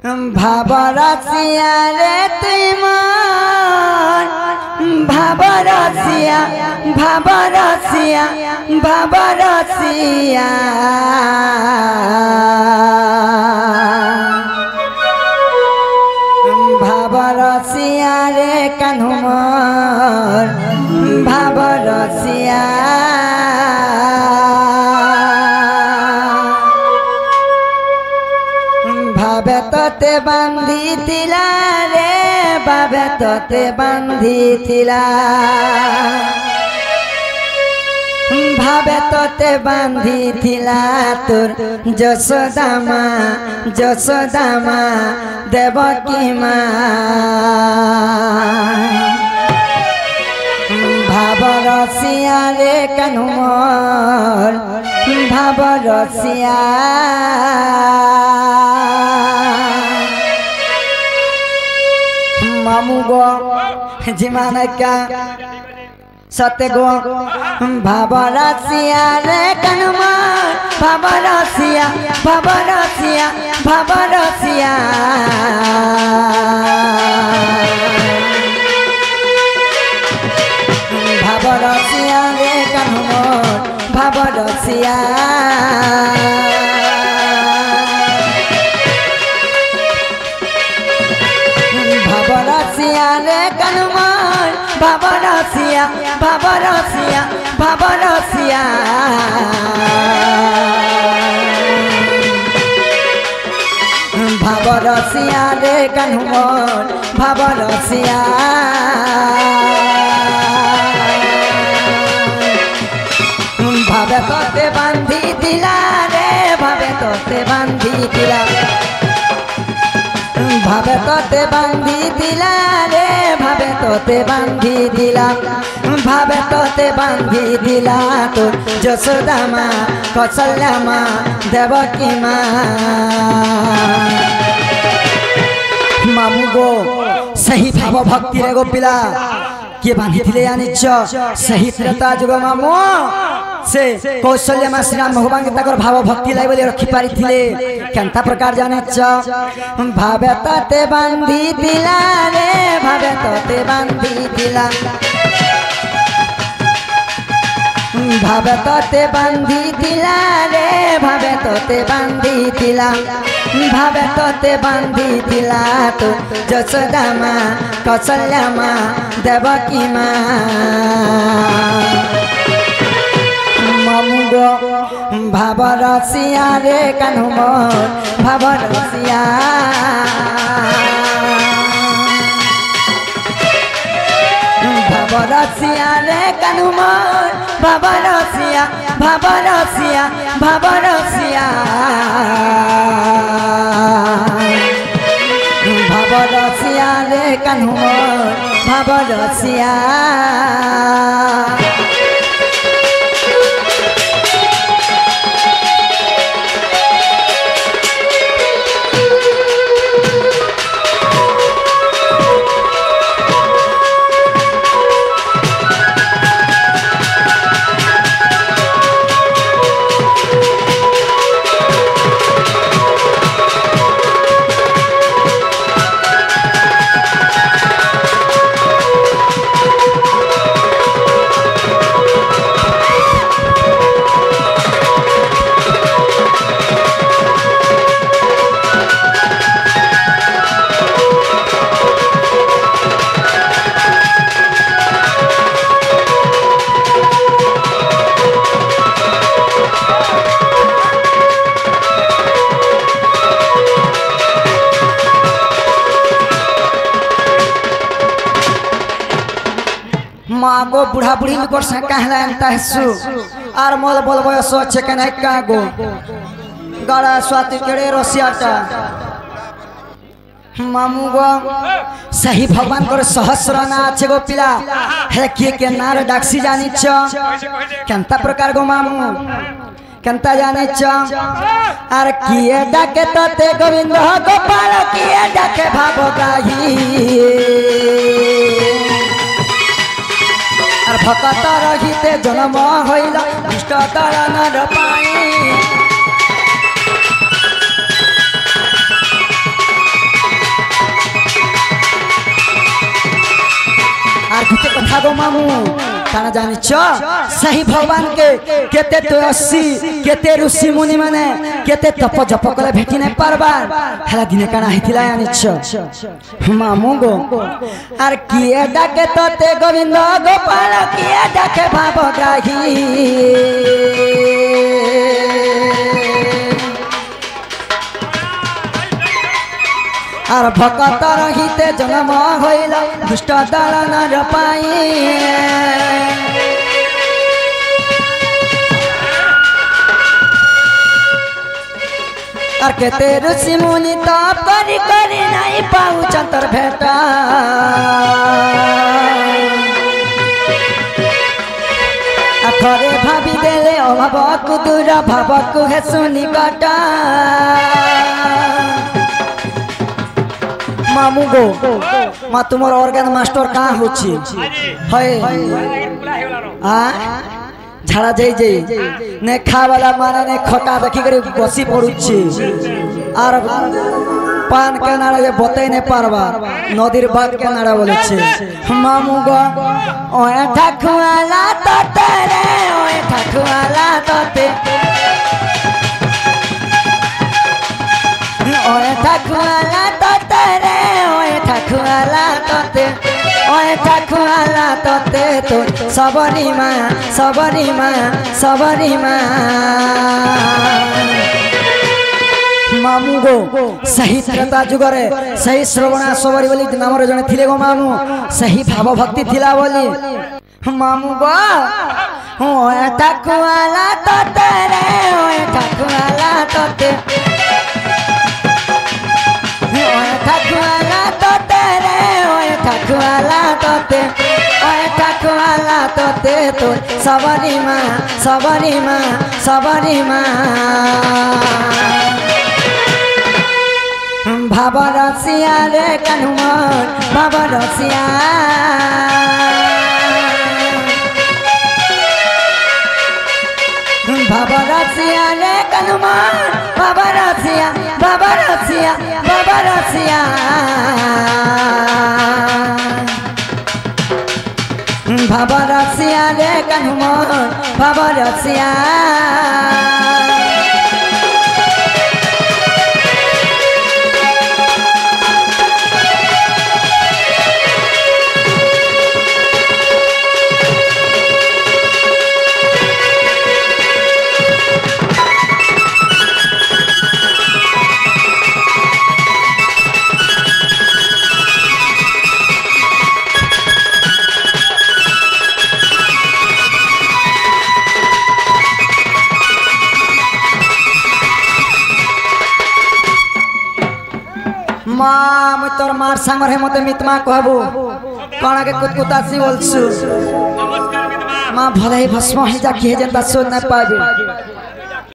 ভাবরসিয়া রে তুই মন ভাবরসিয়া ভাবরসিয়া ভাবরসিয়া ভাবরসিয়া রে কানু মোর ভাবরসিয়া ভাবে তোতে বান্ধিলা রে ভাবে তোতে বান্ধিলা ভাবে তোতে বান্ধিলা তোর যশোদা মা দেবকী মা ভাবরসিয়া রে কানু মোর ভাবরসিয়া मामू गो जिमान क्या सत्य गो भाबरसिया रे कनुमा भाबरसिया भाबरसिया भाबरसिया भाबरसिया रे कनुमा भाबरसिया भाबरसिया रे कनुमान भाबरसिया भाबरसिया भाबरसिया भाबरसिया रे कनुमान भाबरसिया भावे तोते बांधी दिला रे भावे तोते बांधी दिला भावे तोते बांधी दिला रे भावे तोते बांधी दिला भावे तोते बांधी दिला तो यशोदा माँ कौशल्या माँ देवकी माँ मामू गो सही भाव भक्ति रे गो पिला किए बांधी दिले यानी सही त्रेता जुग मामू से कौशल्या माँ श्री राम भगवान के तकर भाव भक्ति लाई बोले रखी पारी थिले केंता प्रकार जाने भावे तोते बांधी दिला रे भावे तोते बांधी दिला भावे तोते बांधी दिला रे भावे तोते बांधी दिला भावे तोते बांधी दिला तो यशोदा माँ कौशल्या माँ देवकी माँ मामू गो भाबरसिया रे कान्हू मोर भाबरसिया भाबरसिया रे कान्हू मोर भाबरसिया भाबरसिया भाबरसिया भाबरसिया रे कान्हू मोर भाबरसिया माँ गो बुढ़ा बुढ़ी में कोर्स कहला एंता हसु आर मोल बोल बयस अच्छे कने का गो गड़ा स्वाति केड़े रसियाटा मामू गो सही भगवान को सहस्र ना अच्छे गो पिला है के नार डाक्सी जानी केंता प्रकार गो मामू केंता जाने आर किए डाके तोते गोविंद गोपाल किए डाके भागो गाही आर भक्त रहिते जन्म होइला इष्ट तारण नर पाई मामू काना जानिछ सही भगवान के केते तपस्वी केते ऋषि मुनि माने केते तप जप कले भेटी नै पारबा हला दिने काना हिथिला जानिछ मामू गो आर किए डाके तते गोविंद गोपाल किए डाके भावग्राही आर भकत रहिते जन्म होइला दुष्ट दल नर पाई आर केते ऋषि मुनि तप करी करी नहीं पाऊ चंतर भेटा आखरे भाभी देले अभाव को दूर भाव को है सुनी कटा मामू गो मा तुमर ऑर्गन मास्टर कहाँ होची है झाड़ा जाई जाई ने खा वाला माने ने खटा देखी करे बसी पड़ुची आर पान के नाड़ा जे बतई ने पारबा नदीर बाग के नाड़ा बोले छे मामू गो ओए ठाकुआला तते रे ओए ठाकुआला तते ओए ठाकुआला तते रे ओए ठाकुआला तते ओए ठाकुआला तते तो सबरी माँ मामू गो सही त्रेता जुगरे सही श्रवणा सबरी बोली नाम रे जने थिले गो मामू सही भाव भक्ति थिला बोली मामू गो ओए ठाकुआला तते रे ओए ठाकुआला तते ओए ठाकुआला तते रे ओए ठाकुआला तते ओए ठाकुआला तते तो सबरी माँ भाव रसिया रे कनुमान भाव रसिया भाव रसिया रे कनुमान भाव रसिया भाव रसिया रे कनुमान भाव रसिया माँ मुझ तोर मार सांगर है मते मितमा कहबो कणा के कुतकुतासी बोलछु माँ भले ही भस्म ही जा किए जनता सोच न पाबे